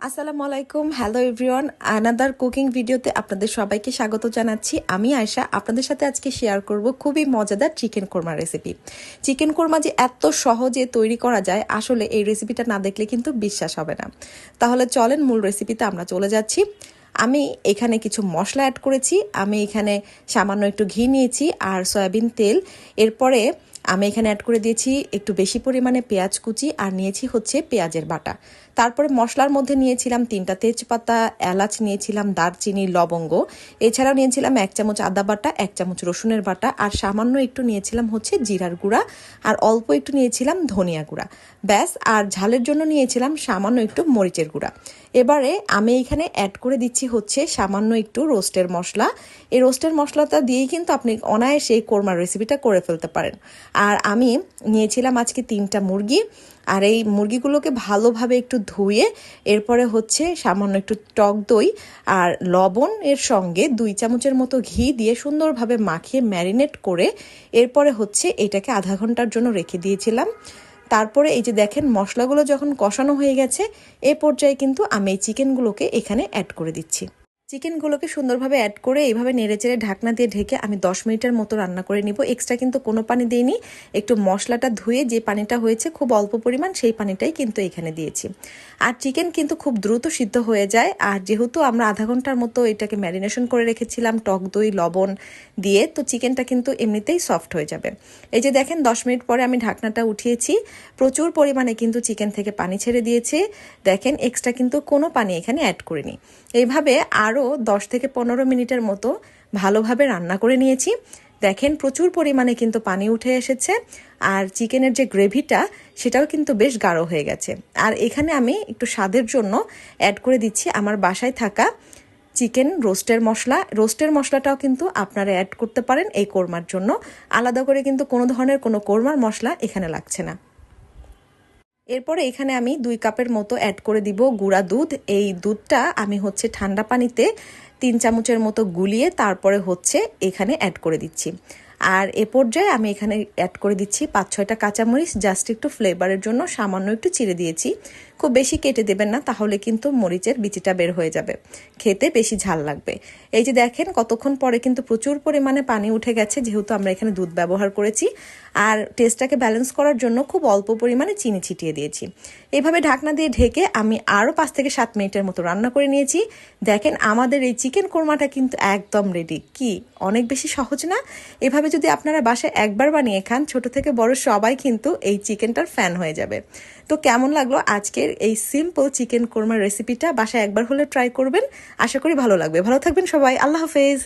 আসসালামু আলাইকুম, hello everyone. Another cooking ভিডিওতে আপনাদের সবাইকে স্বাগত জানাচ্ছি। আমি আয়েশা আপনাদের সাথে আজকে শেয়ার করব খুবই মজাদার chicken korma recipe. Chicken korma যে এত সহজে তৈরি করা যায়, আসলে এই রেসিপিটা না দেখলে কিন্তু বিশ্বাস হবে না। তাহলে চলেন মূল রেসিপিতে আমরা চলে যাচ্ছি। আমি এখানে কিছু মশলা অ্যাড করেছি। আমি এখানে সামান্য একটু ঘি নিয়েছি আর সয়াবিন তেল। এরপরে আমি এখানে অ্যাড করে দিয়েছি একটু বেশি পরিমাণে পেঁয়াজ কুচি আর নিয়েছি হচ্ছে পেঁয়াজের বাটা। তারপরে মশলার মধ্যে নিয়েছিলাম 3টা তেজপাতা, এলাচ নিয়েছিলাম, দারচিনি, লবঙ্গ। এছাড়াও নিয়েছিলাম 1 চামচ আদা বাটা, 1 চামচ রসুনের বাটা আর সামান্য একটু নিয়েছিলাম হচ্ছে জিরার গুঁড়া আর অল্প একটু নিয়েছিলাম ধনিয়া গুঁড়া। ব্যাস, আর ঝালের জন্য নিয়েছিলাম সামান্য একটু মরিচের গুঁড়া। এবারে আমি এখানে অ্যাড করে দিচ্ছি হচ্ছে সামান্য একটু রোস্টের মশলা। এই রোস্টের মশলাটা দিয়েই কিন্তু আপনি অনায়াসে এই কোরমার রেসিপিটা করে ফেলতে পারেন। আর আমি নিয়েছিলাম আজকে 3টা মুরগি। আর এই মুরগিগুলোকে ভালোভাবে একটু ধুয়ে এরপরে হচ্ছে সামান্য একটু টক দই আর লবণ এর সঙ্গে 2 চামচের মতো ঘি দিয়ে সুন্দরভাবে মাখিয়ে ম্যারিনেট করে এরপরে হচ্ছে এটাকে আধা ঘন্টার জন্য রেখে দিয়েছিলাম। তারপরে এই যে দেখেন মশলাগুলো যখন কষানো হয়ে গেছে, এ পর্যায়ে কিন্তু আমি এই চিকেনগুলোকে এখানে অ্যাড করে দিচ্ছি। চিকেনগুলোকে সুন্দরভাবে অ্যাড করে এইভাবে নেড়েচেড়ে ঢাকনা দিয়ে ঢেকে আমি 10 মিনিটের মতো রান্না করে নিব। এক্সট্রা কিন্তু কোনো পানি দিইনি, একটু মশলাটা ধুয়ে যে পানিটা হয়েছে খুব অল্প পরিমাণ সেই পানিটাই কিন্তু এখানে দিয়েছি। আর চিকেন কিন্তু খুব দ্রুত সিদ্ধ হয়ে যায়। আর যেহেতু আমরা আধা ঘন্টার মতো এটাকে ম্যারিনেশন করে রেখেছিলাম টক দই লবণ দিয়ে, তো চিকেনটা কিন্তু এমনিতেই সফট হয়ে যাবে। এই যে দেখেন 10 মিনিট পরে আমি ঢাকনাটা উঠিয়েছি। প্রচুর পরিমাণে কিন্তু চিকেন থেকে পানি ছেড়ে দিয়েছে। দেখেন এক্সট্রা কিন্তু কোনো পানি এখানে অ্যাড করিনি। এইভাবে আরও 10 থেকে 15 মিনিটের মতো ভালোভাবে রান্না করে নিয়েছি। দেখেন প্রচুর পরিমাণে কিন্তু পানি উঠে এসেছে আর চিকেনের যে গ্রেভিটা সেটাও কিন্তু বেশ গাঢ় হয়ে গেছে। আর এখানে আমি একটু স্বাদের জন্য অ্যাড করে দিচ্ছি আমার বাসায় থাকা চিকেন রোস্টের মশলাটাও কিন্তু আপনারা অ্যাড করতে পারেন এই কোরমার জন্য। আলাদা করে কিন্তু কোনো ধরনের কোনো কোরমার মশলা এখানে লাগছে না। এরপরে এখানে আমি 2 কাপের মতো অ্যাড করে দিব গুঁড়া দুধ। এই দুধটা আমি হচ্ছে ঠান্ডা পানিতে 3 চামচের মতো গুলিয়ে তারপরে হচ্ছে এখানে অ্যাড করে দিচ্ছি। আর এ পর্যায়ে আমি এখানে অ্যাড করে দিচ্ছি 5-6টা কাঁচামরিচ, জাস্ট একটু ফ্লেভারের জন্য সামান্য একটু চিড়ে দিয়েছি। খুব বেশি কেটে দেবেন না, তাহলে কিন্তু মরিচের বিচিটা বের হয়ে যাবে, খেতে বেশি ঝাল লাগবে। এই যে দেখেন কতক্ষণ পরে কিন্তু প্রচুর পরিমাণে পানি উঠে গেছে, যেহেতু আমরা এখানে দুধ ব্যবহার করেছি। আর টেস্টটাকে ব্যালেন্স করার জন্য খুব অল্প পরিমাণে চিনি ছিটিয়ে দিয়েছি। এইভাবে ঢাকনা দিয়ে ঢেকে আমি আরও 5 থেকে 7 মিনিটের মতো রান্না করে নিয়েছি। দেখেন আমাদের এই চিকেন কোরমাটা কিন্তু একদম রেডি। কি অনেক বেশি সহজ না? এভাবে যদি আপনারা বাসায় একবার বানিয়ে খান, ছোট থেকে বড় সবাই কিন্তু এই চিকেনটার ফ্যান হয়ে যাবে। তো কেমন লাগলো আজকের এই সিম্পল চিকেন কোরমার রেসিপিটা? বাসায় একবার হলে ট্রাই করবেন, আশা করি ভালো লাগবে। ভালো থাকবেন সবাই, আল্লাহ হাফেজ।